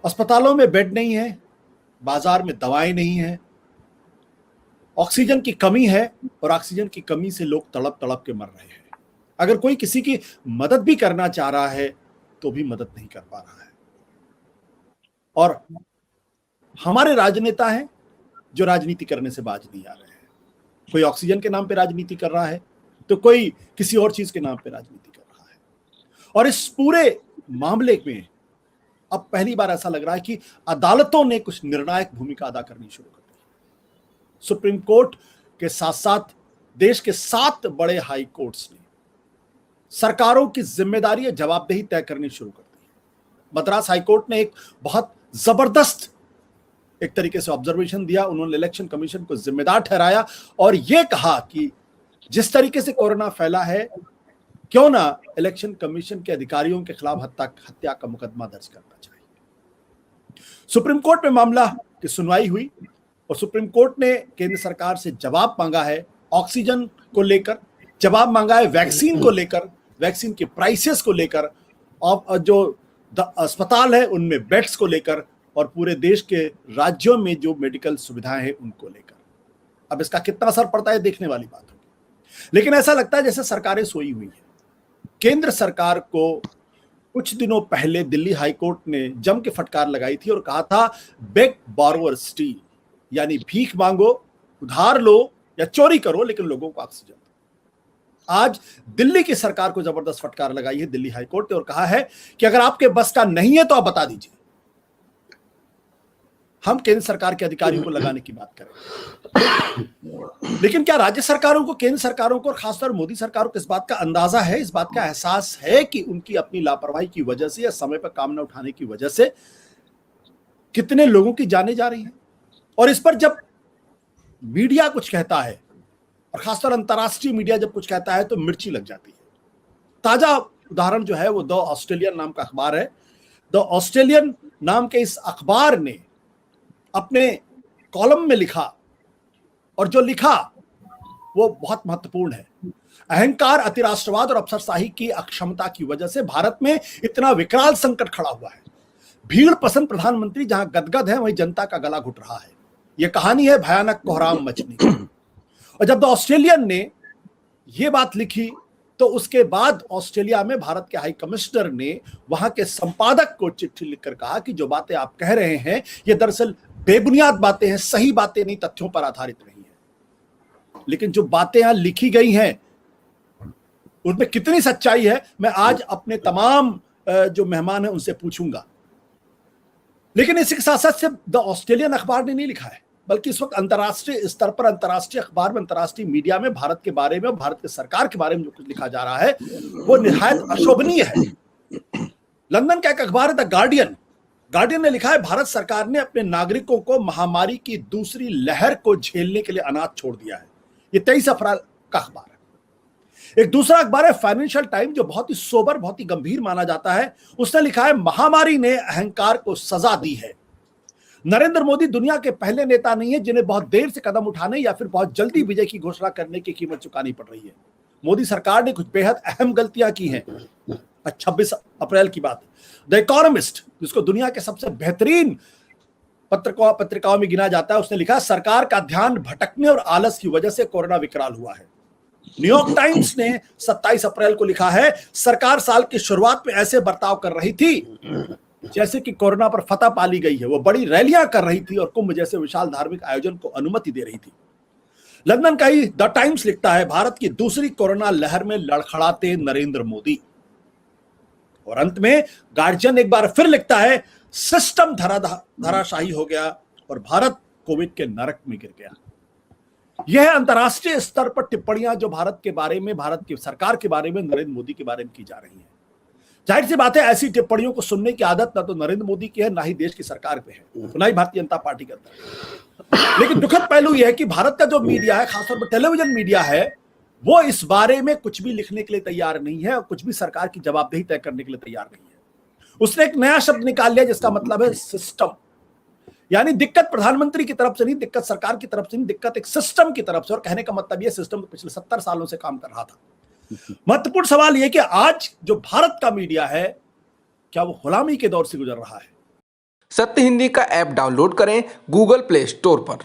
अस्पतालों में बेड नहीं है, बाजार में दवाएं नहीं है, ऑक्सीजन की कमी है और ऑक्सीजन की कमी से लोग तड़प तड़प के मर रहे हैं। अगर कोई किसी की मदद भी करना चाह रहा है तो भी मदद नहीं कर पा रहा है। और हमारे राजनेता हैं जो राजनीति करने से बाज नहीं आ रहे हैं। कोई ऑक्सीजन के नाम पे राजनीति कर रहा है तो कोई किसी और चीज के नाम पे राजनीति कर रहा है। और इस पूरे मामले में अब पहली बार ऐसा लग रहा है कि अदालतों ने कुछ निर्णायक भूमिका अदा करनी शुरू कर दी। सुप्रीम कोर्ट के साथ साथ देश के 7 बड़े हाई कोर्ट्स ने सरकारों की जिम्मेदारी या जवाबदेही तय करनी शुरू कर दी। मद्रास हाई कोर्ट ने एक बहुत जबरदस्त एक तरीके से ऑब्जर्वेशन दिया। उन्होंने इलेक्शन कमीशन को जिम्मेदार ठहराया और यह कहा कि जिस तरीके से कोरोना फैला है, क्यों ना इलेक्शन कमीशन के अधिकारियों के खिलाफ हत्या का मुकदमा दर्ज करना चाहिए। सुप्रीम कोर्ट में मामला की सुनवाई हुई और सुप्रीम कोर्ट ने केंद्र सरकार से जवाब मांगा है ऑक्सीजन को लेकर, जवाब मांगा है वैक्सीन को लेकर, वैक्सीन के प्राइसेस को लेकर, और जो अस्पताल है उनमें बेड्स को लेकर, और पूरे देश के राज्यों में जो मेडिकल सुविधाएं हैं उनको लेकर। अब इसका कितना असर पड़ता है देखने वाली बात होगी, लेकिन ऐसा लगता है जैसे सरकारें सोई हुई हैं। केंद्र सरकार को कुछ दिनों पहले दिल्ली हाई कोर्ट ने जम के फटकार लगाई थी और कहा था बेग बोरोवर स्टील, यानी भीख मांगो, उधार लो या चोरी करो, लेकिन लोगों को ऑक्सीजन। आज दिल्ली की सरकार को जबरदस्त फटकार लगाई है दिल्ली हाई कोर्ट ने और कहा है कि अगर आपके बस का नहीं है तो आप बता दीजिए, हम केंद्र सरकार के अधिकारियों को लगाने की बात करें। लेकिन क्या राज्य सरकारों को, केंद्र सरकारों को और खासतौर मोदी सरकार को इस बात का अंदाजा है, इस बात का एहसास है कि उनकी अपनी लापरवाही की वजह से या समय पर काम न उठाने की वजह से कितने लोगों की जानें जा रही हैं? और इस पर जब मीडिया कुछ कहता है और खासतौर अंतर्राष्ट्रीय मीडिया जब कुछ कहता है तो मिर्ची लग जाती है। ताजा उदाहरण जो है वो द ऑस्ट्रेलियन नाम का अखबार है। द ऑस्ट्रेलियन नाम के इस अखबार ने अपने कॉलम में लिखा, और जो लिखा वो बहुत महत्वपूर्ण है। अहंकार, अतिराष्ट्रवाद और अफसरशाही की अक्षमता की वजह से भारत में इतना विकराल संकट खड़ा हुआ है। भीड़ पसंद प्रधानमंत्री जहां गदगद है वहीं जनता का गला घुट रहा है। यह कहानी है भयानक कोहराम मचने की। और जब द ऑस्ट्रेलियन ने यह बात लिखी तो उसके बाद ऑस्ट्रेलिया में भारत के हाई कमिश्नर ने वहां के संपादक को चिट्ठी लिखकर कहा कि जो बातें आप कह रहे हैं ये दरअसल बेबुनियाद बातें हैं, सही बातें नहीं, तथ्यों पर आधारित नहीं है। लेकिन जो बातें यहां लिखी गई हैं उनमें कितनी सच्चाई है मैं आज अपने तमाम जो मेहमान हैं उनसे पूछूंगा। लेकिन इसी के साथ साथ सिर्फ द ऑस्ट्रेलियन अखबार ने नहीं लिखा है, बल्कि इस वक्त अंतर्राष्ट्रीय स्तर पर अंतर्राष्ट्रीय अखबार में, अंतर्राष्ट्रीय मीडिया में भारत के बारे में और भारत की सरकार के बारे में जो कुछ लिखा जा रहा है वो निहायत अशोभनीय है। लंदन का एक अखबार है द गार्डियन। गार्डियन ने लिखा है भारत सरकार ने अपने नागरिकों को महामारी की दूसरी लहर को झेलने के लिए अनाथ छोड़ दिया है। ये 23 अप्रैल का अखबार है। एक दूसरा अखबार है फाइनेंशियल टाइम, जो बहुत ही सोबर, बहुत ही गंभीर माना जाता है। उसने लिखा है महामारी ने अहंकार को सजा दी है। नरेंद्र मोदी दुनिया के पहले नेता नहीं है जिन्हें बहुत देर से कदम उठाने या फिर बहुत जल्दी विजय की घोषणा करने की कीमत चुकानी पड़ रही है। मोदी सरकार ने कुछ बेहद अहम गलतियां की हैं। 26 अप्रैल की बात। द इकोनॉमिस्ट, जिसको दुनिया के सबसे बेहतरीन पत्रिकाओं में गिना जाता है, उसने लिखा सरकार का ध्यान भटकने और आलस की वजह से कोरोना विकराल हुआ है। न्यूयॉर्क टाइम्स ने 27 अप्रैल को लिखा है सरकार साल की शुरुआत में ऐसे बर्ताव कर रही थी जैसे कि कोरोना पर फतह पा ली गई है। वो बड़ी रैलियां कर रही थी और कुंभ जैसे विशाल धार्मिक आयोजन को अनुमति दे रही थी। लंदन का ही द टाइम्स लिखता है भारत की दूसरी कोरोना लहर में लड़खड़ाते नरेंद्र मोदी। और अंत में गार्जियन एक बार फिर लिखता है सिस्टम धराशाही हो गया और भारत कोविड के नरक में गिर गया। यह अंतर्राष्ट्रीय स्तर पर टिप्पणियां जो भारत के बारे में, भारत की सरकार के बारे में, नरेंद्र मोदी के बारे में की जा रही है। जाहिर सी बात है ऐसी टिप्पणियों को सुनने की आदत ना तो नरेंद्र मोदी की है, ना ही देश की सरकार पे है, ना ही भारतीय जनता पार्टी के अंदर। लेकिन दुखद पहलू यह है कि भारत का जो मीडिया है, खासतौर पर टेलीविजन मीडिया है, वो इस बारे में कुछ भी लिखने के लिए तैयार नहीं है और कुछ भी सरकार की जवाबदेही तय करने के लिए तैयार नहीं है। उसने एक नया शब्द निकाल लिया जिसका मतलब है सिस्टम। यानी दिक्कत प्रधानमंत्री की तरफ से नहीं, दिक्कत सरकार की तरफ से नहीं, दिक्कत एक सिस्टम की तरफ से। और कहने का मतलब यह सिस्टम पिछले 70 सालों से काम कर रहा था। महत्वपूर्ण सवाल यह कि आज जो भारत का मीडिया है क्या वो गुलामी के दौर से गुजर रहा है? सत्य हिंदी का ऐप डाउनलोड करें गूगल प्ले स्टोर पर।